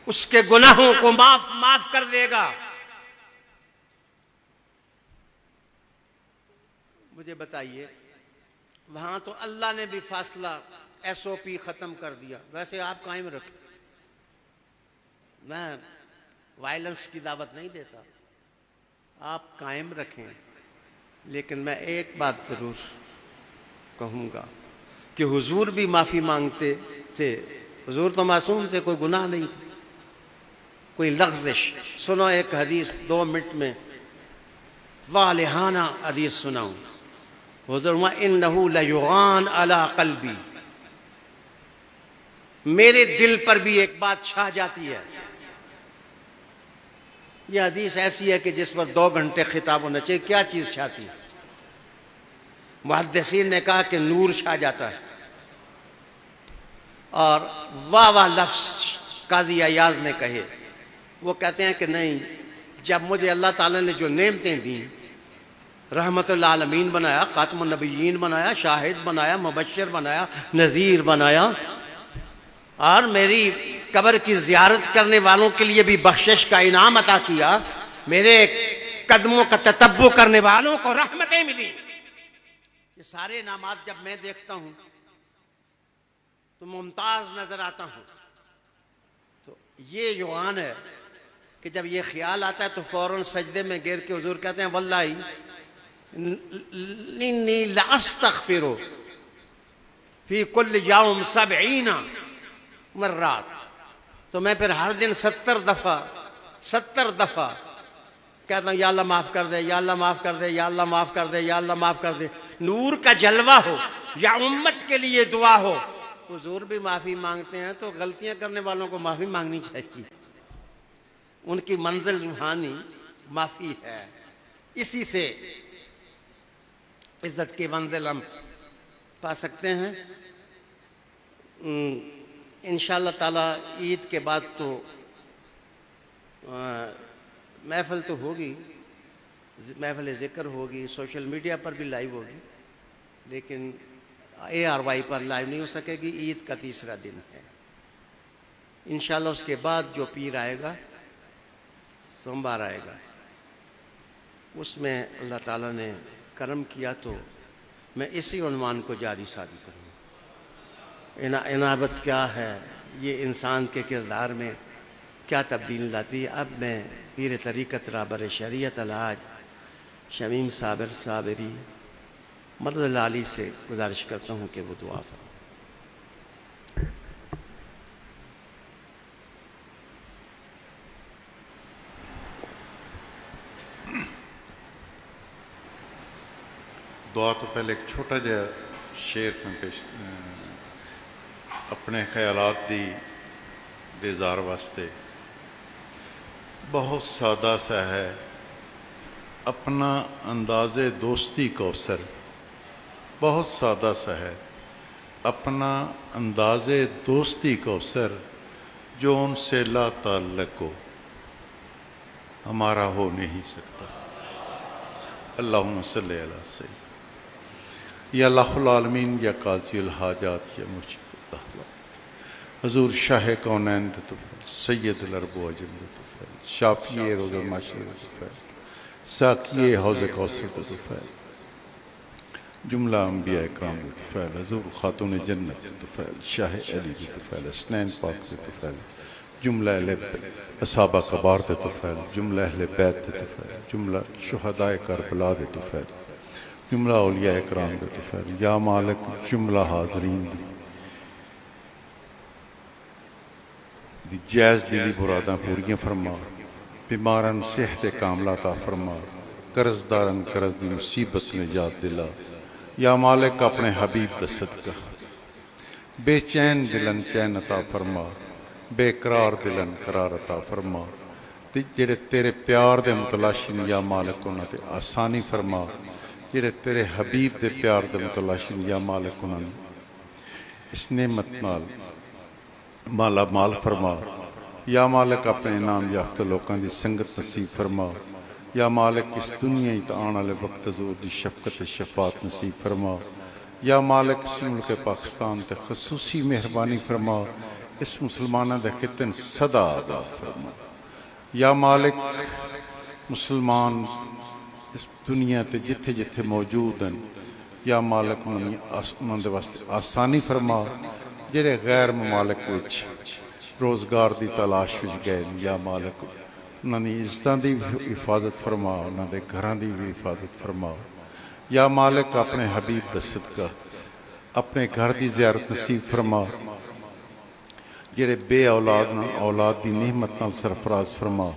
[SPEAKER 2] اس کے گناہوں کو معاف کر دے گا۔ مجھے بتائیے، وہاں تو اللہ نے بھی فاصلہ ایس او پی ختم کر دیا، ویسے آپ قائم رکھیں۔ میں وائلنس کی دعوت نہیں دیتا، آپ قائم رکھیں، لیکن میں ایک بات ضرور کہوں گا کہ حضور بھی معافی مانگتے تھے، حضور تو معصوم تھے، کوئی گناہ نہیں تھا، کوئی لغزش۔ سنو ایک حدیث 2 منٹ میں والہانہ حدیث سناؤں۔ حضور وَإِنَّهُ لَيُغَانَ عَلَىٰ قَلْبِي، میرے دل پر بھی ایک بات چھا جاتی ہے۔ یہ حدیث ایسی ہے کہ جس پر 2 گھنٹے خطاب ہونا چاہیے، کیا چیز چھاتی ہے؟ محدثین نے کہا کہ نور چھا جاتا ہے، اور واہ واہ لفظ قاضی ایاز نے کہے۔ وہ کہتے ہیں کہ نہیں، جب مجھے اللہ تعالیٰ نے جو نعمتیں دیں، رحمت العالمین بنایا، خاتم النبیین بنایا، شاہد بنایا، مبشر بنایا، نذیر بنایا، اور میری قبر کی زیارت کرنے والوں کے لیے بھی بخشش کا انعام عطا کیا، میرے قدموں کا تتبع کرنے والوں کو رحمتیں ملی، یہ سارے انعامات جب میں دیکھتا ہوں تو ممتاز نظر آتا ہوں۔ تو یہ یوغان ہے کہ جب یہ خیال آتا ہے تو فوراً سجدے میں گر کے حضور کہتے ہیں واللہ انی لاستغفر فی کل یوم 70 مرات، تو میں پھر ہر دن 70 دفعہ کہتا ہوں یا اللہ معاف کر دے، یا اللہ معاف کر دے، یا اللہ معاف کر دے، یا اللہ معاف کر دے۔ نور کا جلوہ ہو یا امت کے لیے دعا ہو، حضور بھی معافی مانگتے ہیں، تو غلطیاں کرنے والوں کو معافی مانگنی چاہیے، ان کی منزل روحانی معافی ہے، اسی سے عزت کی منزل ہم پا سکتے ہیں۔ انشاءاللہ تعالی عید کے بعد تو محفل تو ہوگی، محفل ذکر ہوگی، سوشل میڈیا پر بھی لائیو ہوگی، لیکن ARY پر لائیو نہیں ہو سکے گی۔ عید کا 3را دن ہے، انشاءاللہ اس کے بعد جو پیر آئے گا، سوموار آئے گا، اس میں اللہ تعالیٰ نے کرم کیا تو میں اسی عنوان کو جاری ساری کروں۔ انابت کیا ہے، یہ انسان کے کردار میں کیا تبدیل لاتی ہے۔ اب میں پیر طریقت رہبر شریعت الحاج شمیم صابر صابری مدد اللہ علی سے گزارش کرتا ہوں کہ وہ دعا فرمائیں۔
[SPEAKER 3] دعا تو پہلے ایک چھوٹا جہا شعر میں پیش اپنے خیالات دی دیزار واسطے۔ بہت سادہ سا ہے اپنا انداز دوستی کوثر، بہت سادہ سا ہے اپنا انداز دوستی کوثر، جو ان سے لا تعلق ہو ہمارا ہو نہیں سکتا۔ اللہم صلی علی سید یا اللہ العالمین یا قاضی الحاجات یا مجیب الدعوات، حضور شاہ کونین دتفیل، سید العرب و عجم دتفیل، شافی روز المعاشر دتفیل، ساقی حوض کوثر دتفیل، جملہ انبیاء اکرام دتفیل، حضور خاتون جنت دتفیل، شاہ علی دتفیل، اسنین پاک دتفیل، جملہ اہل اصحابہ کبار دتفیل، جملہ اہل بیت دتفیل، جملہ شہداء کربلا دتفیل، جملہ اولیاء اکرام دتفیل، یا مالک جملہ حاضرین دی جائز دلی براداں پوریاں فرما، بیمارن صحت کاملہ عطا فرما، قرض دارن قرض دی مصیبت نجات دلا، یا مالک اپنے حبیب دا صدقہ، بے چین دلن چین عطا فرما، بے قرار دلن قرار عطا فرما، جڑے تیرے پیار دے متلاشن یا مالک انہاں تے آسانی فرما، جڑے تیرے حبیب دے پیار دے متلاشن یا مالک انہاں اس نعمت نال مالا مال فرما، یا مالک اپنے انعام یافتہ لوکاں دی سنگت نصیب فرما، یا مالک اس دنیا ہی آن والے وقت حضور دی شفقت شفاعت نصیب فرما، یا مالک اس ملک پاکستان تے خصوصی مہربانی فرما، اس مسلمانہ دے خطن صدا عطا فرما، یا مالک مسلمان اس دنیا تے جتھے جتھے موجود ہیں، یا مالک انہاں دے واسطے آسانی فرما، جڑے غیر ممالک وچ روزگار دی تلاش وچ گئے، یا مالک انہاں دی عزتاں دی حفاظت فرما، انہاں دے گھراں دی بھی حفاظت فرما، یا مالک اپنے حبیب دا صدقہ اپنے گھر دی زیارت نصیب فرما، جڑے بے اولاد نہ اولاد دی نعمت نال سرفراز فرما،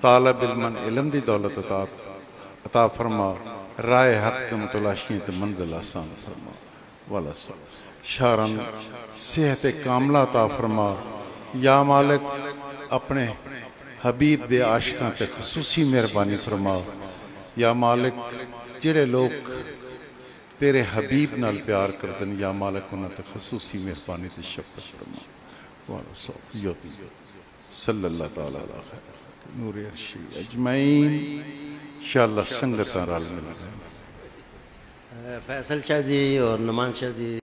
[SPEAKER 3] طالب علم علم دی دولت عطا فرما، رائے حق تے متلاشیاں تے منزل آسان فرما، والا شارن صحت کاملہ عطا فرما، یا مالک اپنے حبیب دے عاشقاں تے خصوصی مہربانی فرما، یا مالک جڑے لوگ تیرے حبیب نال پیار کردن، یا مالک انہاں تے خصوصی مہربانی تے شفقت فرما، والا صلی اللہ تعالیٰ علیہ خیر نور عرشی اجمعین انشاءاللہ سنگتاں رال مل گئے۔
[SPEAKER 2] فیصل شاہ جی اور نمان شاہ جی